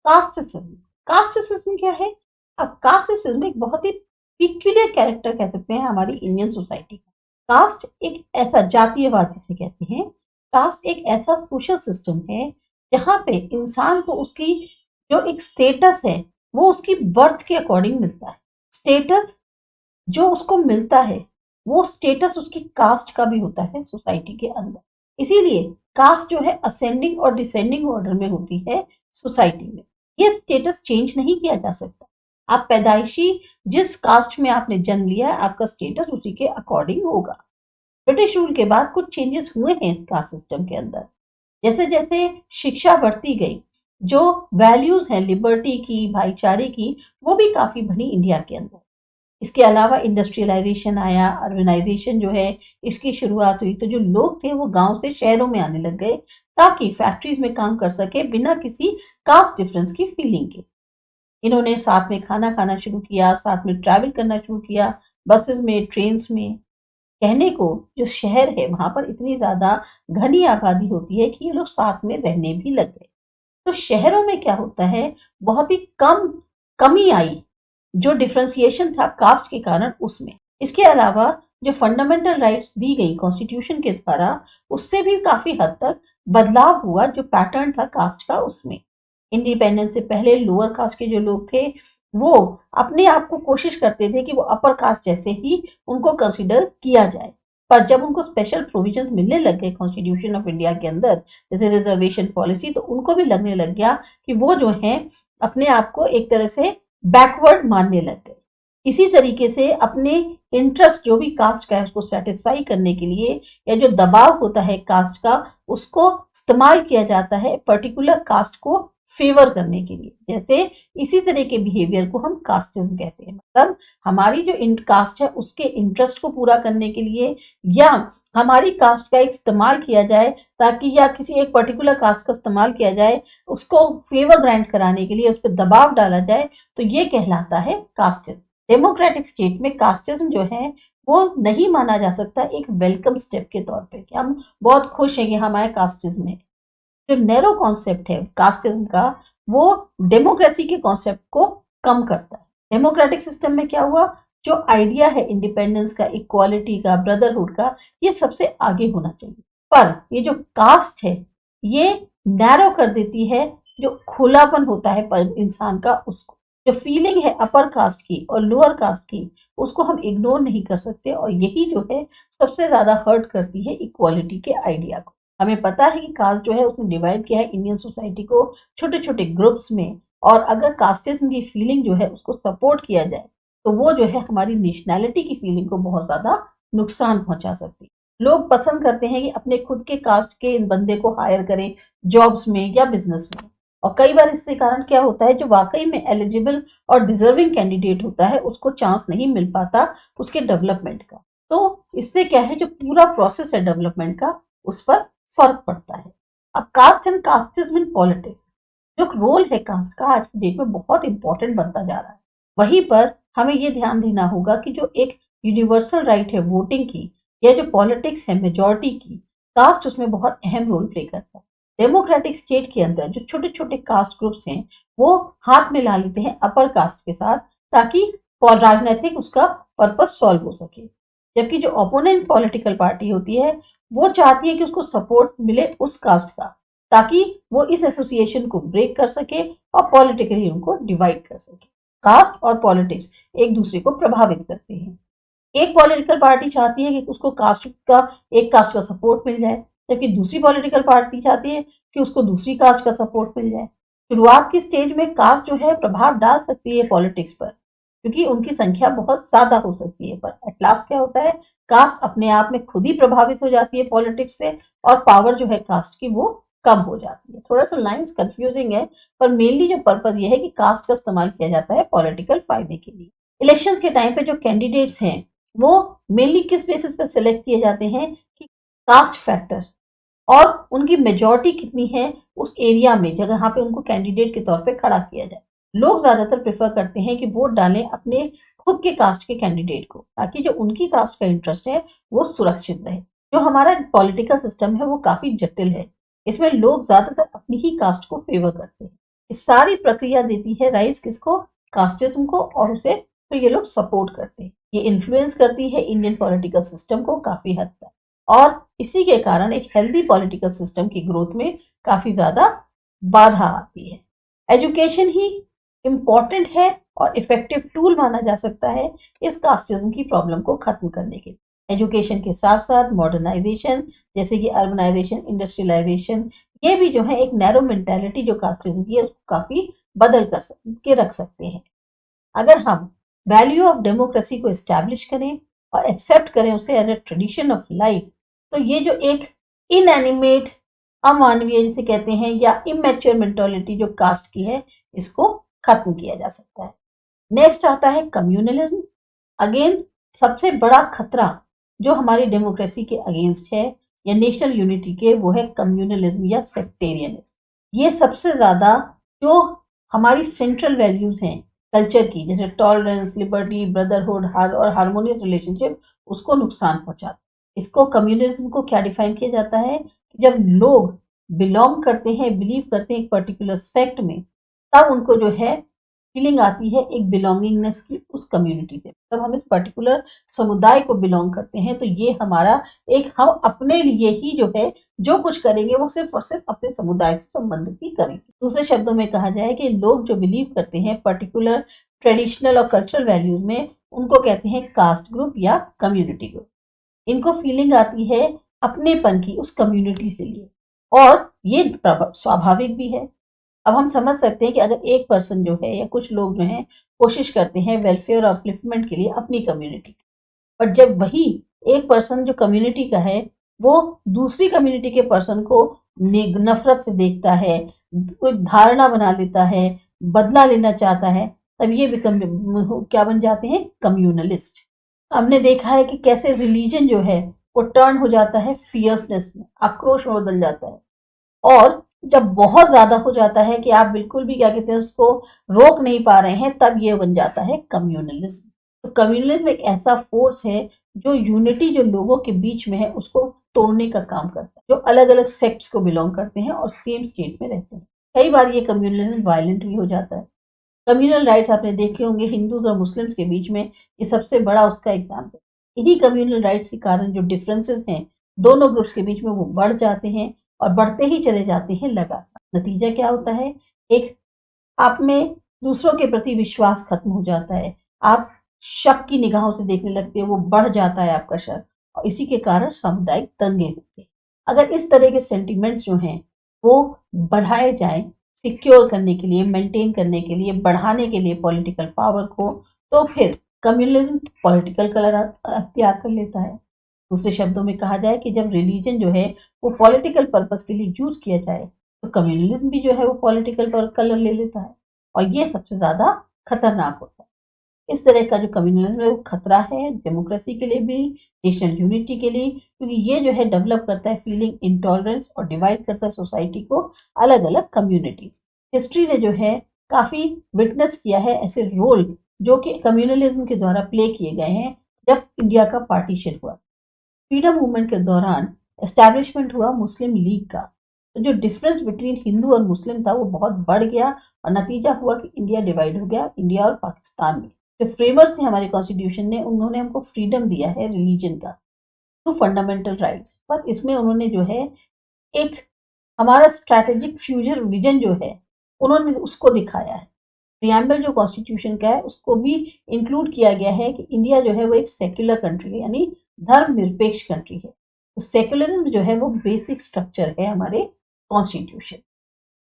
Casteism. Casteism क्या है? अब कास्टिज्म एक बहुत ही पिक्यूलियर कैरेक्टर कह सकते हैं हमारी इंडियन सोसाइटी का। कास्ट एक ऐसा जातीयवाद जिसे कहते हैं, कास्ट एक ऐसा सोशल सिस्टम है जहाँ पे इंसान को उसकी जो एक स्टेटस है वो उसकी बर्थ के अकॉर्डिंग मिलता है। स्टेटस जो उसको मिलता है वो स्टेटस उसकी कास्ट का भी होता है सोसाइटी के अंदर। इसीलिए कास्ट जो है असेंडिंग और डिसेंडिंग ऑर्डर में होती है सोसाइटी में। ये स्टेटस चेंज नहीं किया जा सकता। आप पैदाइशी जिस कास्ट में आपने जन्म लिया है आपका स्टेटस उसी के अकॉर्डिंग होगा। ब्रिटिश रूल के बाद कुछ चेंजेस हुए हैं इस कास्ट सिस्टम के अंदर। जैसे जैसे शिक्षा बढ़ती गई, जो वैल्यूज हैं लिबर्टी की, भाईचारे की, वो भी काफी बढ़ी इंडिया के अंदर। इसके अलावा इंडस्ट्रियलाइजेशन आया, अर्बनाइजेशन जो है इसकी शुरुआत हुई, तो जो लोग थे वो गांव से शहरों में आने लग गए ताकि फैक्ट्रीज में काम कर सके बिना किसी कास्ट डिफरेंस की फीलिंग के। इन्होंने साथ में खाना खाना शुरू किया, साथ में ट्रैवल करना शुरू किया, बसेस में, ट्रेन्स में। कहने को जो शहर है वहां पर इतनी ज्यादा घनी आबादी होती है कि ये लोग साथ में रहने भी लग गए। तो शहरों में क्या होता है, बहुत ही कमी आई जो डिफरेंशिएशन था कास्ट के कारण उसमें। इसके अलावा जो फंडामेंटल राइट्स दी गई कॉन्स्टिट्यूशन के द्वारा, उससे भी काफी हद तक बदलाव हुआ जो पैटर्न था कास्ट का उसमें। इंडिपेंडेंस से पहले लोअर कास्ट के जो लोग थे वो अपने आप को कोशिश करते थे कि वो अपर कास्ट जैसे ही उनको कंसिडर किया जाए। पर जब उनको स्पेशल प्रोविजंस मिलने लग गए कॉन्स्टिट्यूशन ऑफ इंडिया के अंदर, जैसे रिजर्वेशन पॉलिसी, तो उनको भी लगने लग गया कि वो जो है अपने आप को एक तरह से बैकवर्ड मानने लग गए। इसी तरीके से अपने इंटरेस्ट जो भी कास्ट का है उसको सेटिस्फाई करने के लिए, या जो दबाव होता है कास्ट का, उसको इस्तेमाल किया जाता है पर्टिकुलर कास्ट को फेवर करने के लिए। जैसे इसी तरह के बिहेवियर को हम कास्टिज्म कहते हैं। मतलब हमारी जो कास्ट है उसके इंटरेस्ट को पूरा करने के लिए, या हमारी कास्ट का इस्तेमाल किया जाए ताकि, या किसी एक पर्टिकुलर कास्ट का इस्तेमाल किया जाए उसको फेवर ग्रांट कराने के लिए, उस पर दबाव डाला जाए, तो ये कहलाता है कास्टिज्म। डेमोक्रेटिक स्टेट में कास्टिज्म जो है वो नहीं माना जा सकता एक वेलकम स्टेप के तौर पे कि हम बहुत खुश हैं कि हमारे कास्टिज्म में। जो नैरो कॉन्सेप्ट है कास्टिज्म का वो डेमोक्रेसी के कॉन्सेप्ट को कम करता है। डेमोक्रेटिक सिस्टम में क्या हुआ, जो आइडिया है इंडिपेंडेंस का, इक्वालिटी का, ब्रदरहुड का, ये सबसे आगे होना चाहिए। पर ये जो कास्ट है ये नैरो कर देती है जो खुलापन होता है पर इंसान का, उसको जो फीलिंग है अपर कास्ट की और लोअर कास्ट की, उसको हम इग्नोर नहीं कर सकते। और यही जो है सबसे ज्यादा हर्ट करती है इक्वालिटी के आइडिया को। हमें पता है कि कास्ट जो है उसने डिवाइड किया है इंडियन सोसाइटी को छोटे छोटे ग्रुप्स में, और अगर कास्टिज्म की फीलिंग जो है उसको सपोर्ट किया जाए तो वो जो है हमारी नेशनैलिटी की फीलिंग को बहुत ज्यादा नुकसान पहुंचा सकती है। लोग पसंद करते हैं कि अपने खुद के कास्ट के इन बंदे को हायर करें जॉब्स में या बिजनेस में, और कई बार इसके कारण क्या होता है, जो वाकई में एलिजिबल और डिजर्विंग कैंडिडेट होता है उसको चांस नहीं मिल पाता उसके डेवलपमेंट का। तो इससे क्या है, जो पूरा प्रोसेस है डेवलपमेंट का उस पर फर्क पड़ता है। अब caste and casteism in politics, जो रोल है कास्ट का आज की डेट में बहुत इंपॉर्टेंट बनता जा रहा है। वहीं पर हमें ये ध्यान देना होगा कि जो एक यूनिवर्सल राइट है वोटिंग की, या जो पॉलिटिक्स है मेजोरिटी की, कास्ट उसमें बहुत अहम रोल प्ले करता है। डेमोक्रेटिक स्टेट के अंदर जो छोटे छोटे कास्ट ग्रुप्स हैं वो हाथ में ला लेते हैं अपर कास्ट के साथ ताकि राजनीतिक उसका पर्पस सॉल्व हो सके। जबकि जो ओपोनेंट पॉलिटिकल पार्टी होती है वो चाहती है कि उसको सपोर्ट मिले उस कास्ट का, ताकि वो इस एसोसिएशन को ब्रेक कर सके और पॉलिटिकली उनको डिवाइड कर सके। कास्ट और पॉलिटिक्स एक दूसरे को प्रभावित करते हैं। एक पॉलिटिकल पार्टी चाहती है कि उसको कास्ट का, एक कास्ट का सपोर्ट मिल जाए, जबकि दूसरी पॉलिटिकल पार्टी चाहती है कि उसको दूसरी कास्ट का सपोर्ट मिल जाए। शुरुआत की स्टेज में कास्ट जो है प्रभाव डाल सकती है पॉलिटिक्स पर, क्योंकि उनकी संख्या बहुत ज्यादा हो सकती है। पर एट लास्ट क्या होता है, कास्ट अपने आप में खुद ही प्रभावित हो जाती है पॉलिटिक्स से, और पावर जो है कास्ट की वो कम हो जाती है। थोड़ा सा लाइंस कंफ्यूजिंग है, पर मेनली जो पर्पज ये है कि कास्ट का इस्तेमाल किया जाता है पॉलिटिकल फायदे के लिए। इलेक्शंस के टाइम पे जो कैंडिडेट्स हैं वो मेनली किस बेसिस पर सिलेक्ट किए जाते हैं कि कास्ट फैक्टर, और उनकी मेजॉरिटी कितनी है उस एरिया में जगह पे उनको कैंडिडेट के तौर पे खड़ा किया जाए। लोग ज्यादातर प्रेफर करते हैं कि वोट डालें अपने खुद के कास्ट के कैंडिडेट को, ताकि जो उनकी कास्ट का इंटरेस्ट है वो सुरक्षित रहे। जो हमारा पॉलिटिकल सिस्टम है वो काफी जटिल है, इसमें लोग ज्यादातर अपनी ही कास्ट को फेवर करते हैं। ये सारी प्रक्रिया देती है राइज किसको, कास्टिज्म को, और उसे फिर ये लोग सपोर्ट करते हैं। ये इन्फ्लुएंस करती है इंडियन पॉलिटिकल सिस्टम को काफी हद तक, और इसी के कारण एक हेल्दी पॉलिटिकल सिस्टम की ग्रोथ में काफी ज्यादा बाधा आती है। एजुकेशन ही इम्पॉर्टेंट है और इफेक्टिव टूल माना जा सकता है इस कास्टिज्म की प्रॉब्लम को खत्म करने के लिए। एजुकेशन के साथ साथ मॉडर्नाइजेशन, जैसे कि अर्बनाइजेशन, इंडस्ट्रियलाइजेशन, ये भी जो है एक नैरो मेंटालिटी जो कास्टिज्म की है उसको काफी बदल के रख सकते हैं। अगर हम वैल्यू ऑफ डेमोक्रेसी को एस्टैब्लिश करें और एक्सेप्ट करें उसे as a tradition of life, तो ये जो एक इनएनिमेट, अमानवीय जिसे कहते हैं, या इमेच्योर मेंटालिटी जो कास्ट की है, इसको खत्म किया जा सकता है। नेक्स्ट आता है कम्युनलिज्म। अगेन सबसे बड़ा खतरा जो हमारी डेमोक्रेसी के अगेंस्ट है या नेशनल यूनिटी के, वो है कम्युनलिज्म या सेक्टेरियनिज्म। ये सबसे ज्यादा जो हमारी सेंट्रल वैल्यूज हैं कल्चर की, जैसे टॉलरेंस, लिबर्टी, ब्रदरहुड और हार्मोनियस रिलेशनशिप, उसको नुकसान पहुंचाता है। इसको कम्युनिज्म को क्या डिफाइन किया जाता है कि जब लोग बिलोंग करते हैं, बिलीव करते हैं एक पर्टिकुलर सेक्ट में, तब उनको जो है फीलिंग आती है एक बिलोंगिंगनेस की उस कम्युनिटी से। तब हम इस पर्टिकुलर समुदाय को बिलोंग करते हैं, तो ये हमारा एक, हम अपने लिए ही जो है जो कुछ करेंगे वो सिर्फ और सिर्फ अपने समुदाय से संबंधित ही करेंगे। दूसरे शब्दों में कहा जाए कि लोग जो बिलीव करते हैं पर्टिकुलर ट्रेडिशनल और कल्चरल वैल्यूज में, उनको कहते हैं कास्ट ग्रुप या कम्युनिटी ग्रुप। इनको फीलिंग आती है अपनेपन की उस कम्युनिटी के लिए, और ये स्वाभाविक भी है। अब हम समझ सकते हैं कि अगर एक पर्सन जो है या कुछ लोग जो हैं कोशिश करते हैं वेलफेयर और अपलिफ्टमेंट के लिए अपनी कम्युनिटी, बट जब वही एक पर्सन जो कम्युनिटी का है वो दूसरी कम्युनिटी के पर्सन को नफरत से देखता है, कोई धारणा बना लेता है, बदला लेना चाहता है, तब ये भी क्या बन जाते हैं, कम्युनलिस्ट। हमने देखा है कि कैसे रिलीजन जो है वो टर्न हो जाता है फियर्सनेस में, आक्रोश में बदल जाता है, और जब बहुत ज्यादा हो जाता है कि आप बिल्कुल भी क्या कहते हैं उसको रोक नहीं पा रहे हैं, तब ये बन जाता है कम्युनलिज्म। तो कम्युनलिज्म एक ऐसा फोर्स है जो यूनिटी जो लोगों के बीच में है उसको तोड़ने का काम करता है, जो अलग अलग सेक्ट्स को बिलोंग करते हैं और सेम स्टेट में रहते हैं। कई बार ये कम्युनलिज्म वायलेंट भी हो जाता है। कम्युनल राइट्स आपने देखे होंगे हिंदूज और मुस्लिम्स के बीच में, ये सबसे बड़ा उसका एग्जाम्पल। इन्हीं कम्युनल राइट्स के कारण जो डिफरेंसेस हैं दोनों ग्रुप्स के बीच में, वो बढ़ जाते हैं और बढ़ते ही चले जाते हैं लगातार। नतीजा क्या होता है, एक आप में दूसरों के प्रति विश्वास खत्म हो जाता है, आप शक की निगाहों से देखने लगते हैं, वो बढ़ जाता है आपका शक, और इसी के कारण सामुदायिक दंगे होते हैं। अगर इस तरह के सेंटिमेंट्स जो हैं वो बढ़ाए जाएं सिक्योर करने के लिए, मेंटेन करने के लिए, बढ़ाने के लिए पॉलिटिकल पावर को, तो फिर कम्युनलिज्म पॉलिटिकल कलर अख्तियार कर लेता है। दूसरे शब्दों में कहा जाए कि जब रिलीजन जो है वो पॉलिटिकल पर्पस के लिए यूज किया जाए, तो कम्युनलिज्म भी जो है वो पॉलिटिकल कलर ले लेता है, और ये सबसे ज्यादा खतरनाक होता है। इस तरह का जो कम्युनलिज्म है वो खतरा है डेमोक्रेसी के लिए भी, नेशनल यूनिटी के लिए, क्योंकि ये जो है डेवलप करता है फीलिंग इंटॉलरेंस और डिवाइड करता है सोसाइटी को अलग अलग कम्युनिटीज। हिस्ट्री ने जो है काफी विटनेस किया है ऐसे रोल जो कि कम्युनलिज्म के द्वारा प्ले किए गए हैं। जब इंडिया का पार्टीशन हुआ, फ्रीडम मूवमेंट के दौरान एस्टैब्लिशमेंट हुआ मुस्लिम लीग का, तो जो डिफरेंस बिटवीन हिंदू और मुस्लिम था वो बहुत बढ़ गया, और नतीजा हुआ कि इंडिया डिवाइड हो गया, इंडिया और पाकिस्तान में। जो फ्रेमर्स थे हमारे कॉन्स्टिट्यूशन ने, उन्होंने हमको फ्रीडम दिया है रिलीजन का थ्रू फंडामेंटल राइट्स, पर इसमें उन्होंने जो है एक हमारा स्ट्रैटेजिक फ्यूचर विजन जो है उन्होंने उसको दिखाया है। प्रियम्बल जो कॉन्स्टिट्यूशन का है उसको भी इंक्लूड किया गया है कि इंडिया जो है वो एक सेक्युलर कंट्री है, यानी धर्मनिरपेक्ष कंट्री है। तो सेक्युलरिज्म जो है वो बेसिक स्ट्रक्चर है हमारे कॉन्स्टिट्यूशन।